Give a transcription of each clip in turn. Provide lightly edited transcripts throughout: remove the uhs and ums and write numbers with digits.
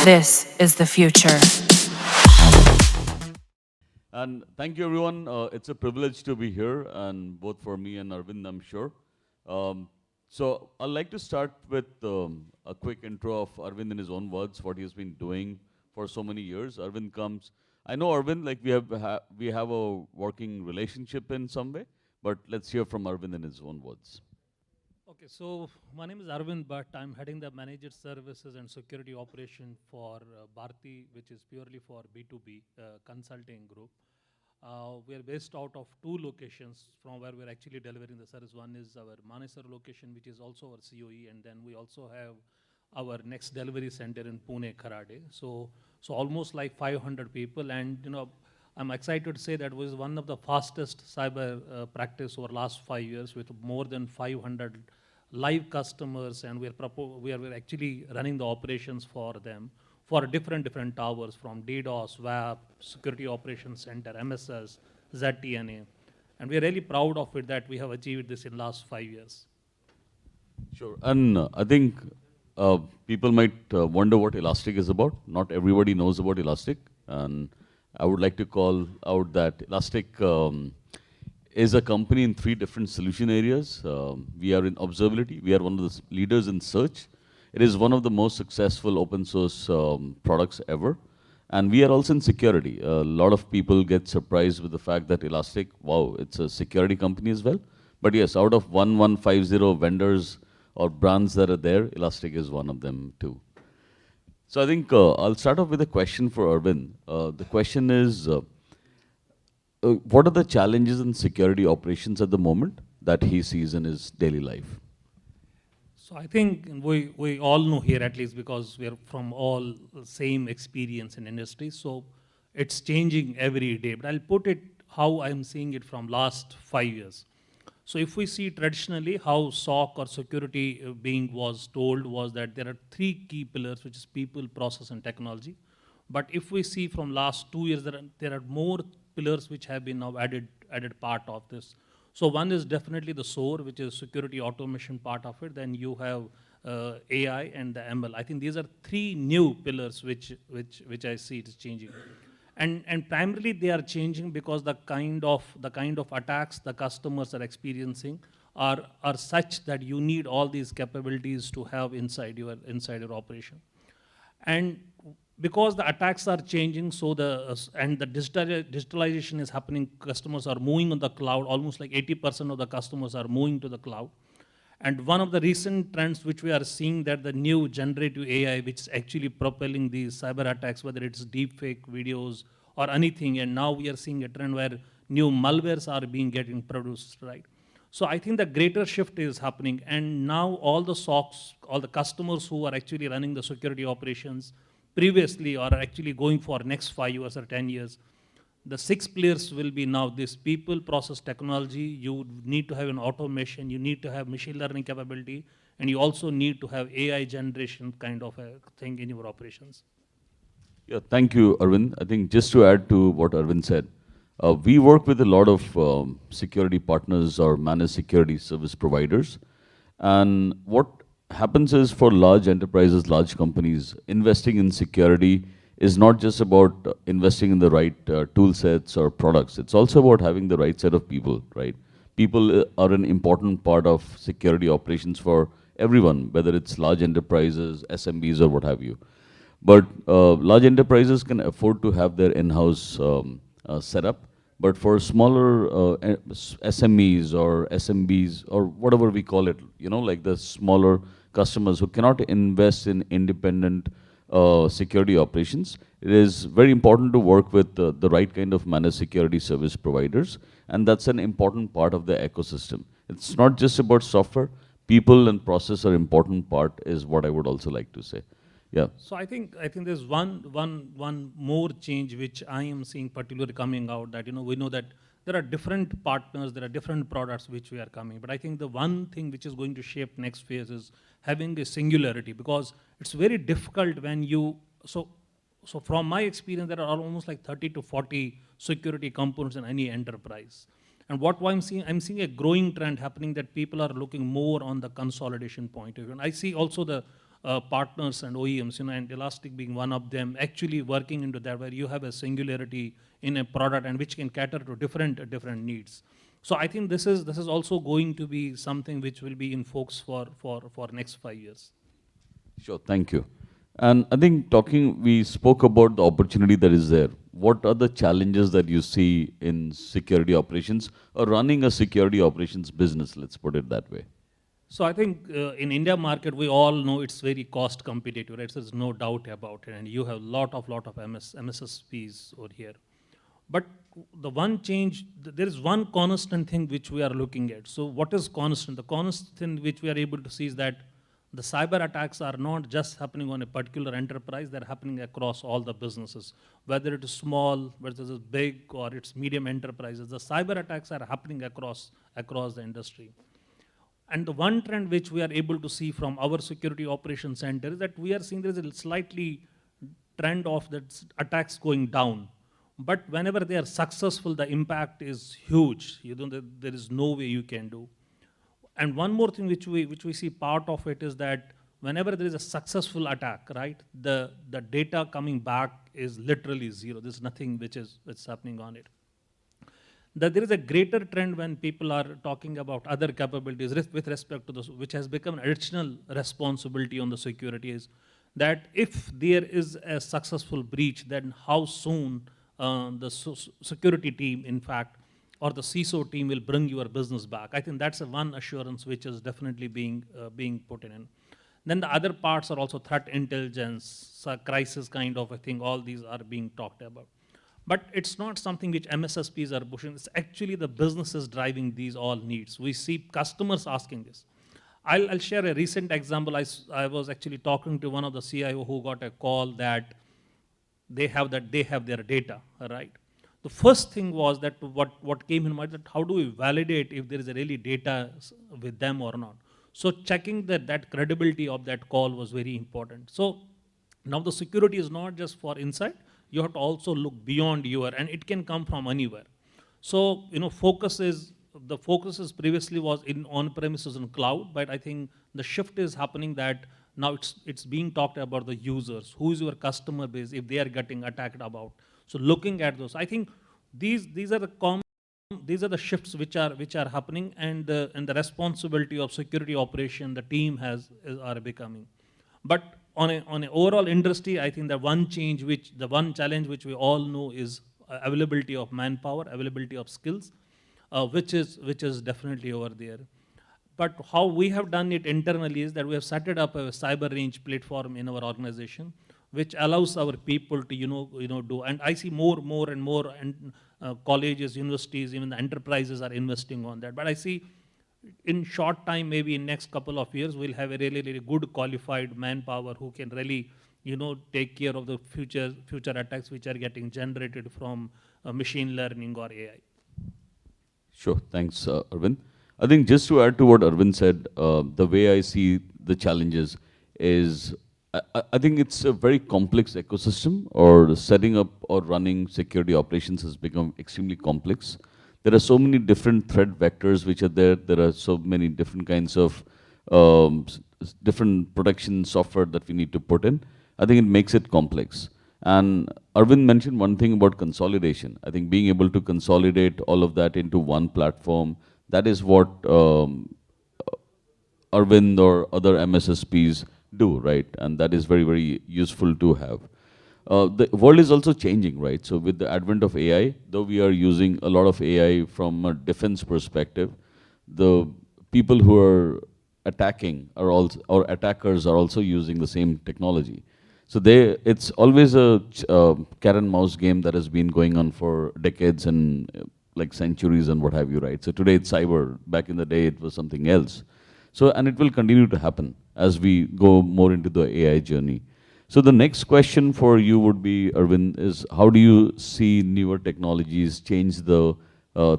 This is the future. And thank you, everyone. It's a privilege to be here, and both for me and Arvind, I'm sure. So I'd like to start with a quick intro of Arvind in his own words, what he has been doing for so many years. Arvind comes. I know Arvind, like we have a working relationship in some way, but let's hear from Arvind in his own words. Okay, so my name is Arvind Bhat. I'm heading the Managed Services and Security Operation for Bharti, which is purely for B2B consulting group. We are based out of two locations from where we're actually delivering the service. One is our Manesar location, which is also our COE, and then we also have our next delivery center in Pune, Kharade. So almost like 500 people, and I'm excited to say that was one of the fastest cyber practice over last 5 years with more than 500 live customers, and we're actually running the operations for them for different towers from DDoS, WAP, Security Operations Center, MSS, ZTNA. And we're really proud of it that we have achieved this in last 5 years. Sure. And I think people might wonder what Elastic is about. Not everybody knows about Elastic. And I would like to call out that Elastic is a company in 3 different solution areas. We are in observability. We are one of the leaders in search. It is one of the most successful open source products ever. And we are also in security. A lot of people get surprised with the fact that Elastic, wow, it's a security company as well. But yes, out of 1150 vendors or brands that are there, Elastic is one of them too. So I think I'll start off with a question for Arvind. The question is, what are the challenges in security operations at the moment that he sees in his daily life? So I think we all know here, at least because we're from all same experience in industry. So it's changing every day. But I'll put it how I'm seeing it from last 5 years. So if we see traditionally how SOC or security being was told was that there are 3 key pillars, which is people, process, and technology. But if we see from last 2 years, there are more pillars which have been now added part of this. So one is definitely the SOAR, which is security automation part of it. Then you have AI and the ML. I think these are 3 new pillars which I see it is changing. And primarily they are changing because the kind of attacks the customers are experiencing are such that you need all these capabilities to have inside your operation. And because the attacks are changing, so the digitalization is happening, customers are moving on the cloud, almost like 80% of the customers are moving to the cloud. And one of the recent trends which we are seeing that the new generative AI, which is actually propelling these cyber attacks, whether it's deepfake videos or anything, and now we are seeing a trend where new malwares are getting produced, right? So I think the greater shift is happening, and now all the SOCs, all the customers who are actually running the security operations previously are actually going for next 5 years or 10 years. The 6 players will be now this people, process, technology. You need to have an automation. You need to have machine learning capability. And you also need to have AI generation kind of a thing in your operations. Yeah, thank you, Arvind. I think just to add to what Arvind said, we work with a lot of security partners or managed security service providers. And what happens is for large enterprises, large companies, investing in security is not just about investing in the right tool sets or products. It's also about having the right set of people, right? People are an important part of security operations for everyone, whether it's large enterprises, SMBs, or what have you. But large enterprises can afford to have their in-house setup. But for smaller SMEs or SMBs or whatever we call it, like the smaller customers who cannot invest in independent security operations, it is very important to work with the right kind of managed security service providers, and that's an important part of the ecosystem. It's not just about software. People and process are important part is what I would also like to say. Yeah. So I think there's one more change which I am seeing particularly coming out that we know that there are different partners, there are different products which we are coming. But I think the one thing which is going to shape next phase is having a singularity, because it's very difficult when you, so from my experience, there are almost like 30 to 40 security components in any enterprise. And what I'm seeing a growing trend happening that people are looking more on the consolidation point of view. And I see also the partners and OEMs, and Elastic being one of them, actually working into that where you have a singularity in a product and which can cater to different needs. So I think this is also going to be something which will be in focus for next 5 years. Sure, thank you. And I think we spoke about the opportunity that is there. What are the challenges that you see in security operations or running a security operations business, let's put it that way? So I think in India market, we all know it's very cost competitive, right? So there's no doubt about it. And you have lot of MSSPs over here. But the one change, there is one constant thing which we are looking at. So what is constant? The constant thing which we are able to see is that the cyber attacks are not just happening on a particular enterprise, they're happening across all the businesses. Whether it is small, whether it is big, or it's medium enterprises, the cyber attacks are happening across the industry. And the one trend which we are able to see from our security operations center is that we are seeing there is a slightly trend of that attacks going down. But whenever they are successful, the impact is huge. There is no way you can do. And one more thing which we see part of it is that whenever there is a successful attack, right, the data coming back is literally zero. There's nothing which is happening on it. That there is a greater trend when people are talking about other capabilities with respect to this, which has become an additional responsibility on the security, is that if there is a successful breach, then how soon the security team, in fact, or the CISO team will bring your business back. I think that's one assurance which is definitely being put in. Then the other parts are also threat intelligence, crisis kind of a thing. All these are being talked about. But it's not something which MSSPs are pushing. It's actually the businesses driving these all needs. We see customers asking this. I'll share a recent example. I was actually talking to one of the CIO who got a call that they have their data, right? The first thing was that what came in mind, that how do we validate if there is a really data with them or not? So checking that credibility of that call was very important. So now the security is not just for inside, you have to also look beyond and it can come from anywhere. So, the focus is previously was in on-premises and cloud, but I think the shift is happening that now it's being talked about the users. Who is your customer base if they are getting attacked about? So looking at those, I think these are the shifts which are happening, and the responsibility of security operation the team are becoming. But on an overall industry, I think the one challenge which we all know is availability of manpower, availability of skills, which is definitely over there. But how we have done it internally is that we have set up a cyber range platform in our organization, which allows our people to do. And I see more and more, and colleges, universities, even the enterprises are investing on that. But I see in short time, maybe in next couple of years, we'll have a really good qualified manpower who can really take care of the future attacks which are getting generated from machine learning or AI. Sure, thanks, Arvind. I think just to add to what Arvind said, the way I see the challenges is, I think it's a very complex ecosystem, or setting up or running security operations has become extremely complex. There are so many different threat vectors which are there. There are so many different kinds of different protection software that we need to put in. I think it makes it complex. And Arvind mentioned one thing about consolidation. I think being able to consolidate all of that into one platform, that is what Arvind or other MSSPs do, right? And that is very, very useful to have. The world is also changing, right? So with the advent of AI, though we are using a lot of AI from a defense perspective, the people who are attacking are also, or attackers are also using the same technology. So it's always a cat and mouse game that has been going on for decades and like centuries and what have you, right? So today it's cyber. Back in the day, it was something else. So, and it will continue to happen as we go more into the AI journey. So the next question for you would be, Arvind, is how do you see newer technologies change the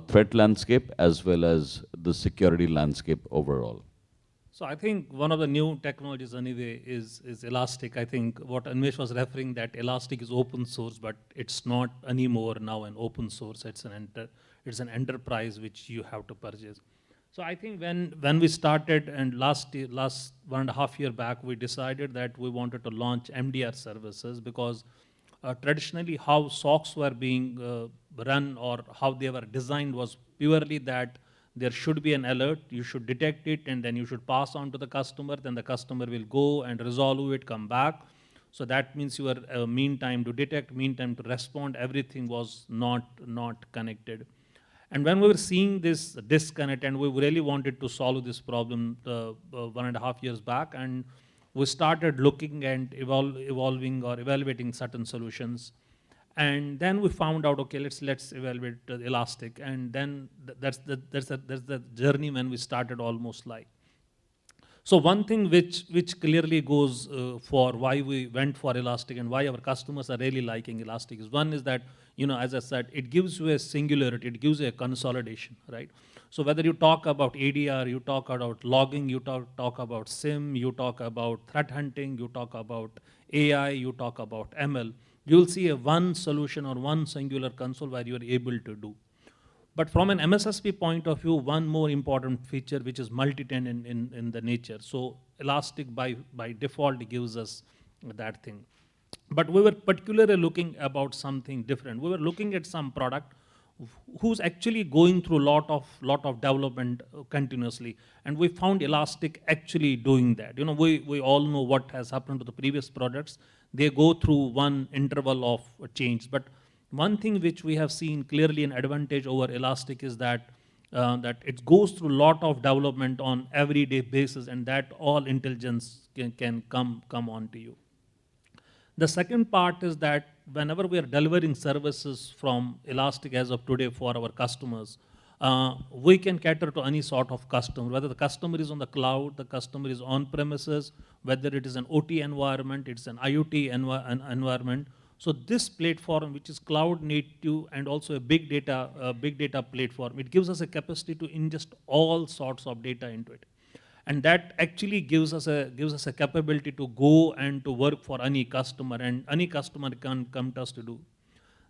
threat landscape as well as the security landscape overall? So I think one of the new technologies anyway is Elastic. I think what Animesh was referring, that Elastic is open source, but it's not anymore now an open source. It's an enterprise which you have to purchase. So I think when we started, and last 1.5 year back, we decided that we wanted to launch MDR services, because traditionally how SOCs were being run or how they were designed was purely that there should be an alert, you should detect it, and then you should pass on to the customer, then the customer will go and resolve it, come back. So that means your mean time to detect, mean time to respond, everything was not connected. And when we were seeing this disconnect, and we really wanted to solve this problem 1.5 years back, and we started looking and evolving or evaluating certain solutions. And then we found out, okay, let's evaluate Elastic. And then that's the journey when we started almost like. So one thing which clearly goes for why we went for Elastic and why our customers are really liking Elastic is, one is that, as I said, it gives you a singularity, it gives you a consolidation, right? So whether you talk about ADR, you talk about logging, you talk about SIM, you talk about threat hunting, you talk about AI, you talk about ML, you'll see a one solution or one singular console where you're able to do. But from an MSSP point of view, one more important feature, which is multi-tenant in the nature. So Elastic by default gives us that thing. But we were particularly looking about something different. We were looking at some product who's actually going through lot of development continuously. And we found Elastic actually doing that. We all know what has happened to the previous products. They go through one interval of change. But one thing which we have seen clearly an advantage over Elastic is that it goes through a lot of development on everyday basis, and that all intelligence can come onto you. The second part is that whenever we are delivering services from Elastic as of today for our customers, we can cater to any sort of customer, whether the customer is on the cloud, the customer is on premises, whether it is an OT environment, it's an IoT environment. So this platform, which is cloud native and also a big data platform, it gives us a capacity to ingest all sorts of data into it. And that actually gives us a capability to go and to work for any customer, and any customer can come to us to do.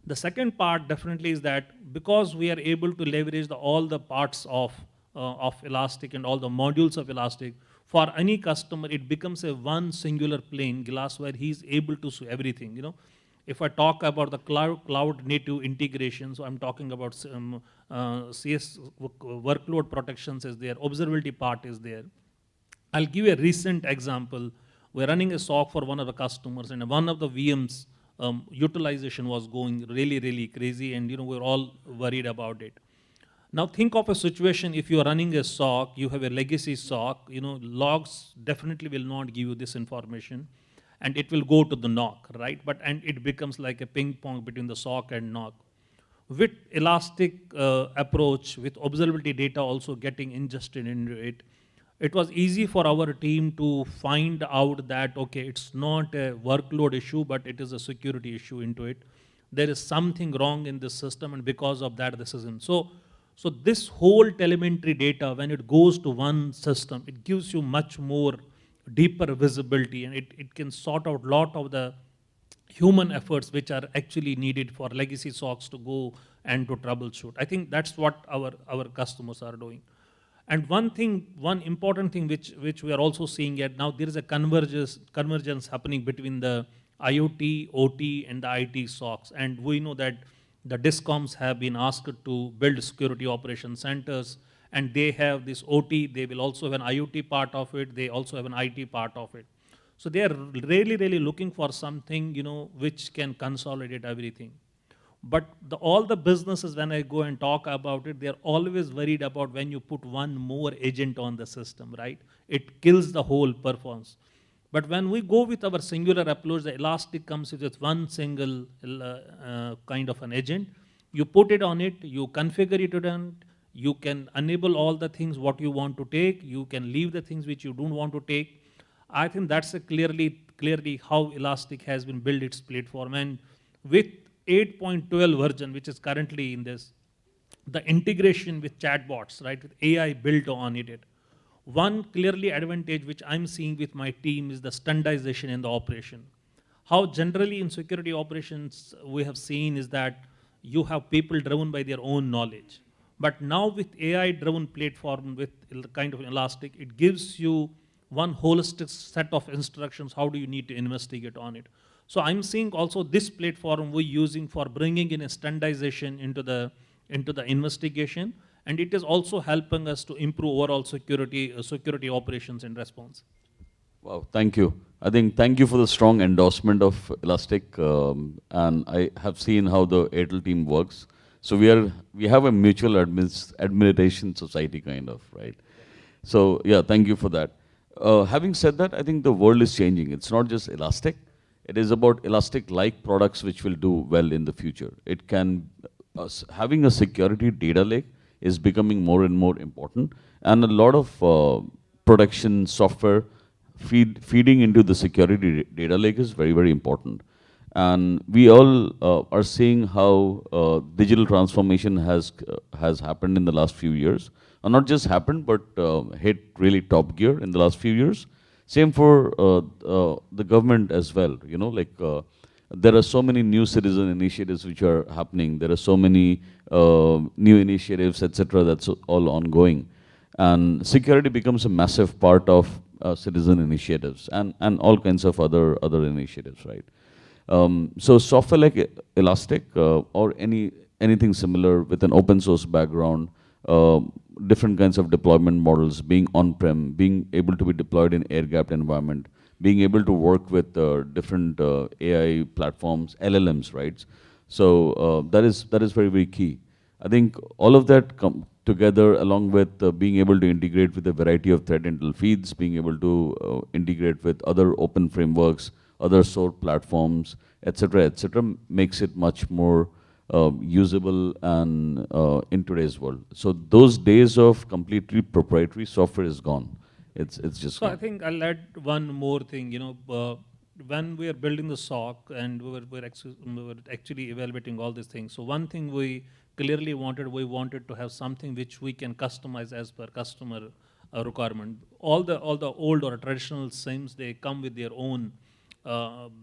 The second part definitely is that because we are able to leverage all the parts of Elastic and all the modules of Elastic, for any customer, it becomes a one singular pane glass where he's able to see everything. If I talk about the cloud native integration, so I'm talking about CS workload protections is there, observability part is there. I'll give you a recent example. We're running a SOC for one of the customers, and one of the VMs utilization was going really crazy, and we're all worried about it. Now think of a situation, if you're running a SOC, you have a legacy SOC, logs definitely will not give you this information, and it will go to the NOC, right? And it becomes like a ping pong between the SOC and NOC. With Elastic approach, with observability data also getting ingested into it, it was easy for our team to find out that, okay, it's not a workload issue, but it is a security issue into it. There is something wrong in this system, and because of that, this is in. So this whole telemetry data, when it goes to one system, it gives you much more deeper visibility, and it can sort out a lot of the human efforts which are actually needed for legacy SOCs to go and to troubleshoot. I think that's what our customers are doing. And one important thing which we are also seeing at now, there is a convergence happening between the IoT, OT, and the IT SOCs. And we know that the DISCOMs have been asked to build security operation centers, and they have this OT, they will also have an IoT part of it, they also have an IT part of it. So they are really looking for something, which can consolidate everything. But all the businesses, when I go and talk about it, they're always worried about when you put one more agent on the system, right? It kills the whole performance. But when we go with our singular approach, the Elastic comes with one single kind of an agent. You put it on it, you configure it on it, you can enable all the things what you want to take, you can leave the things which you don't want to take. I think that's clearly how Elastic has been built its platform. And with 8.12 version, which is currently in this, the integration with chatbots, right, with AI built on it. One clearly advantage which I'm seeing with my team is the standardization in the operation. How generally in security operations we have seen is that you have people driven by their own knowledge. But now with AI-driven platform with kind of Elastic, it gives you one holistic set of instructions. How do you need to investigate on it? So I'm seeing also this platform we're using for bringing in a standardization into the investigation, and it is also helping us to improve overall security operations and response. Wow, thank you. I think thank you for the strong endorsement of Elastic, and I have seen how the Airtel team works. So we have a mutual admiration society kind of, right? So yeah, thank you for that. Having said that, I think the world is changing. It's not just Elastic. It is about Elastic-like products which will do well in the future. It can, having a security data lake is becoming more and more important, and a lot of production software feeding into the security data lake is very, very important. And we all are seeing how digital transformation has happened in the last few years. Not just happened, but hit really top gear in the last few years. Same for the government as well. You know, like there are so many new citizen initiatives which are happening. There are so many new initiatives, etc. That's all ongoing, and security becomes a massive part of citizen initiatives and all kinds of other initiatives, right? So software like Elastic or anything similar with an open source background, different kinds of deployment models, being on-prem, being able to be deployed in air-gapped environment, being able to work with different AI platforms, LLMs, right? So that is very, very key. I think all of that come together along with being able to integrate with a variety of threat intel feeds, being able to integrate with other open frameworks, other source platforms, etc., makes it much more usable and in today's world. So those days of completely proprietary software is gone. It's just So gone. I think I'll add one more thing. You know, when we are building the SOC and we were actually evaluating all these things. So one thing we clearly wanted to have something which we can customize as per customer requirement. All the old or traditional SIEMs, they come with their own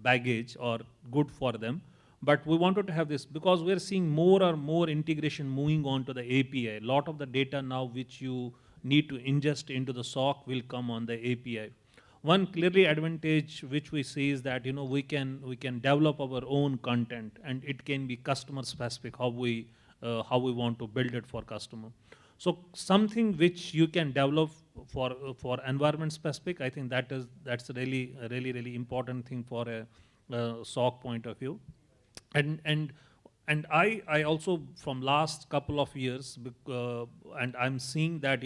baggage or good for them. But we wanted to have this because we're seeing more and more integration moving on to the API. A lot of the data now which you need to ingest into the SOC will come on the API. One clearly advantage which we see is that we can develop our own content, and it can be customer specific how we want to build it for customer. So something which you can develop for environment specific, I think that's a really important thing for a SOC point of view. And I also from last couple of years, and I'm seeing that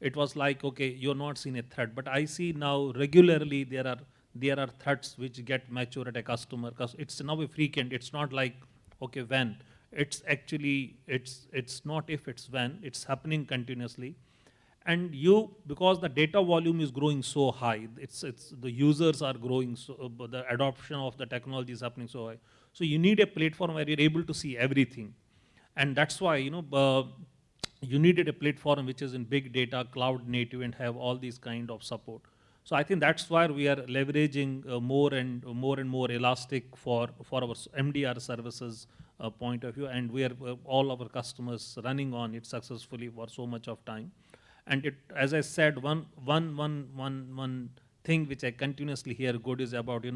it was like, okay, you're not seeing a threat, but I see now regularly there are threats which get mature at a customer because it's now a frequent. It's not like okay when. It's actually it's not if, it's when. It's happening continuously. And because the data volume is growing so high, it's the users are growing, so the adoption of the technology is happening so high. So you need a platform where you're able to see everything, and that's why you needed a platform which is in big data, cloud native, and have all these kind of support. So I think that's why we are leveraging more and more Elastic for our MDR services point of view, and we are all our customers running on it successfully for so much of time. And it, as I said, one thing which I continuously hear good is about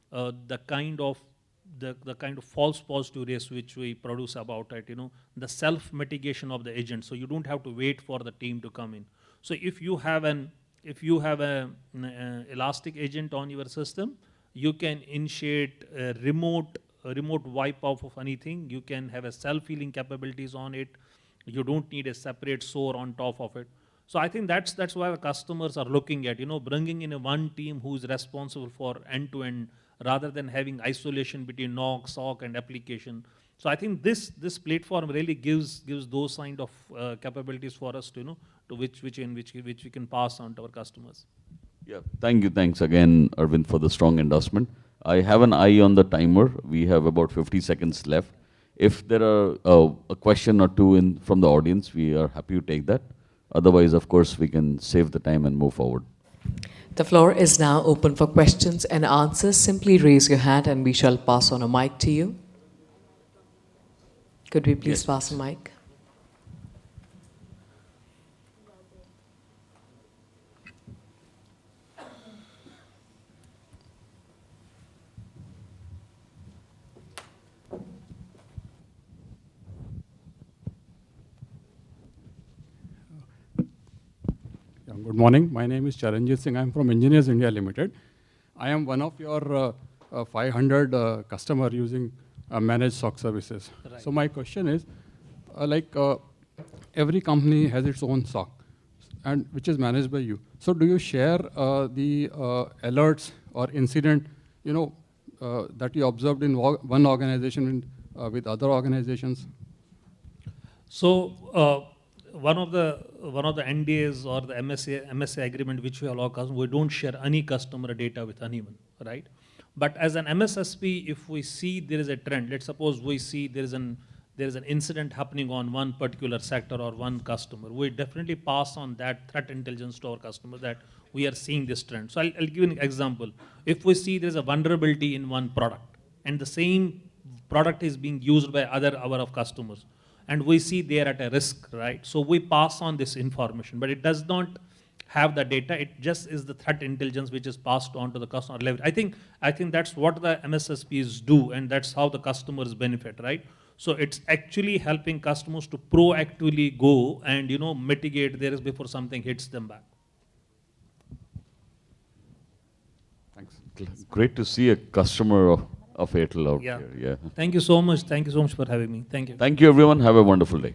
the kind of false positive rates which we produce about it. The self mitigation of the agent, so you don't have to wait for the team to come in. So if you have an Elastic agent on your system, you can initiate a remote wipe off of anything. You can have a self-healing capabilities on it. You don't need a separate SOAR on top of it. So I think that's why the customers are looking at bringing in a one team who is responsible for end-to-end rather than having isolation between NOC, SOC, and application. So I think this platform really gives those kind of capabilities for us to which we can pass on to our customers. Yeah, thank you. Thanks again, Arvind, for the strong endorsement. I have an eye on the timer. We have about 50 seconds left. If there are a question or two from the audience, we are happy to take that. Otherwise, of course, we can save the time and move forward. The floor is now open for questions and answers. Simply raise your hand and we shall pass on a mic to you. Could we please pass a mic? Good morning. My name is Charanjit Singh. I am from Engineers India Limited. I am one of your 500 customer using managed SOC services. Right. So my question is, every company has its own SOC, and which is managed by you. So do you share the alerts or incident, that you observed in one organization with other organizations? So one of the NDAs or the MSA agreement which we allow customers, we don't share any customer data with anyone, right? But as an MSSP, if we see there is a trend, let's suppose we see there is an incident happening on one particular sector or one customer, we definitely pass on that threat intelligence to our customer that we are seeing this trend. So I'll give you an example. If we see there is a vulnerability in one product and the same product is being used by our of customers, and we see they are at a risk, right? So we pass on this information, but it does not have the data. It just is the threat intelligence which is passed on to the customer level. I think that's what the MSSPs do, and that's how the customers benefit, right? So it's actually helping customers to proactively go and mitigate their risk before something hits them back. Thanks. Great to see a customer of Airtel out Yeah. here. Yeah. Thank you so much. Thank you so much for having me. Thank you. Thank you, everyone. Have a wonderful day.